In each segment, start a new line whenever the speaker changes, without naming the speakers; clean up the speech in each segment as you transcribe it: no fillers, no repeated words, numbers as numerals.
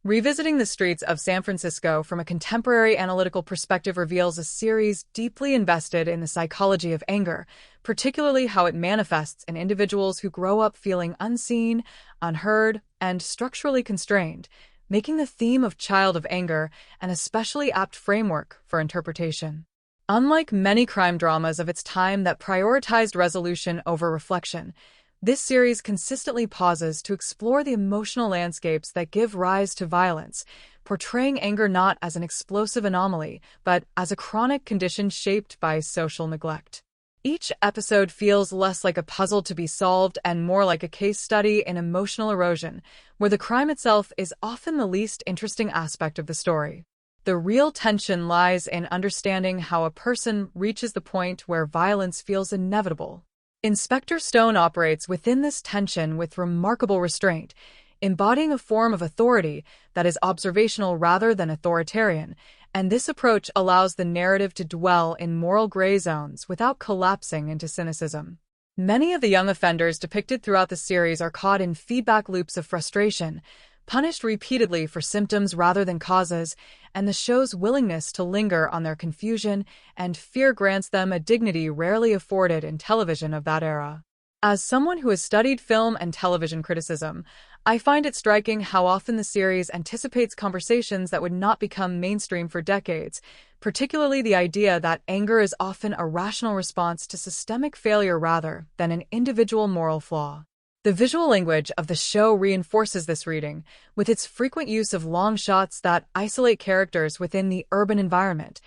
Revisiting the streets of San Francisco from a contemporary analytical perspective reveals a series deeply invested in the psychology of anger, particularly how it manifests in individuals who grow up feeling unseen, unheard, and structurally constrained, making the theme of child of anger an especially apt framework for interpretation. Unlike many crime dramas of its time that prioritized resolution over reflection, this series consistently pauses to explore the emotional landscapes that give rise to violence, portraying anger not as an explosive anomaly, but as a chronic condition shaped by social neglect. Each episode feels less like a puzzle to be solved and more like a case study in emotional erosion, where the crime itself is often the least interesting aspect of the story. The real tension lies in understanding how a person reaches the point where violence feels inevitable. Inspector Stone operates within this tension with remarkable restraint, embodying a form of authority that is observational rather than authoritarian, and this approach allows the narrative to dwell in moral gray zones without collapsing into cynicism. Many of the young offenders depicted throughout the series are caught in feedback loops of frustration, punished repeatedly for symptoms rather than causes, and the show's willingness to linger on their confusion and fear grants them a dignity rarely afforded in television of that era. As someone who has studied film and television criticism, I find it striking how often the series anticipates conversations that would not become mainstream for decades, particularly the idea that anger is often a rational response to systemic failure rather than an individual moral flaw. The visual language of the show reinforces this reading, with its frequent use of long shots that isolate characters within the urban environment,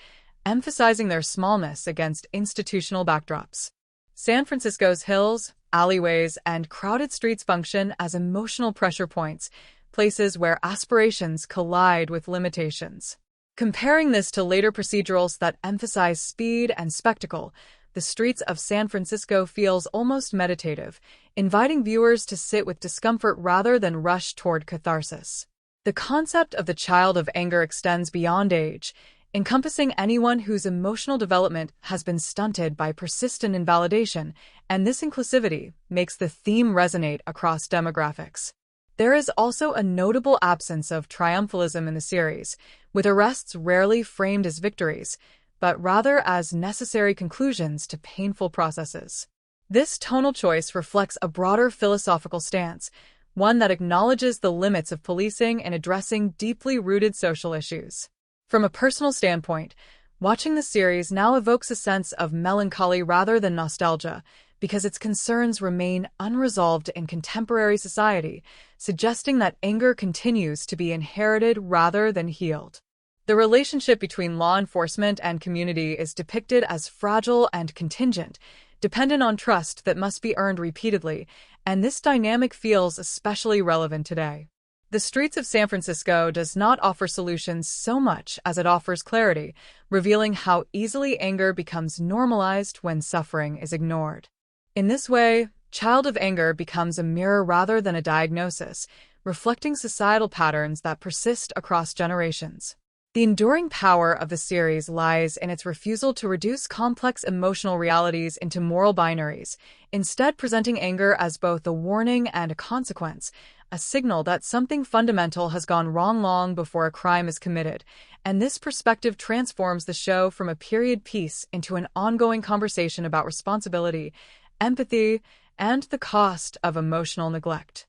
emphasizing their smallness against institutional backdrops. San Francisco's hills, alleyways, and crowded streets function as emotional pressure points, places where aspirations collide with limitations. Comparing this to later procedurals that emphasize speed and spectacle, The Streets of San Francisco feels almost meditative, inviting viewers to sit with discomfort rather than rush toward catharsis. The concept of the child of anger extends beyond age, encompassing anyone whose emotional development has been stunted by persistent invalidation, and this inclusivity makes the theme resonate across demographics. There is also a notable absence of triumphalism in the series, with arrests rarely framed as victories, but rather as necessary conclusions to painful processes. This tonal choice reflects a broader philosophical stance, one that acknowledges the limits of policing in addressing deeply rooted social issues. From a personal standpoint, watching the series now evokes a sense of melancholy rather than nostalgia, because its concerns remain unresolved in contemporary society, suggesting that anger continues to be inherited rather than healed. The relationship between law enforcement and community is depicted as fragile and contingent, dependent on trust that must be earned repeatedly, and this dynamic feels especially relevant today. The Streets of San Francisco does not offer solutions so much as it offers clarity, revealing how easily anger becomes normalized when suffering is ignored. In this way, Child of Anger becomes a mirror rather than a diagnosis, reflecting societal patterns that persist across generations. The enduring power of the series lies in its refusal to reduce complex emotional realities into moral binaries, instead presenting anger as both a warning and a consequence, a signal that something fundamental has gone wrong long before a crime is committed, and this perspective transforms the show from a period piece into an ongoing conversation about responsibility, empathy, and the cost of emotional neglect.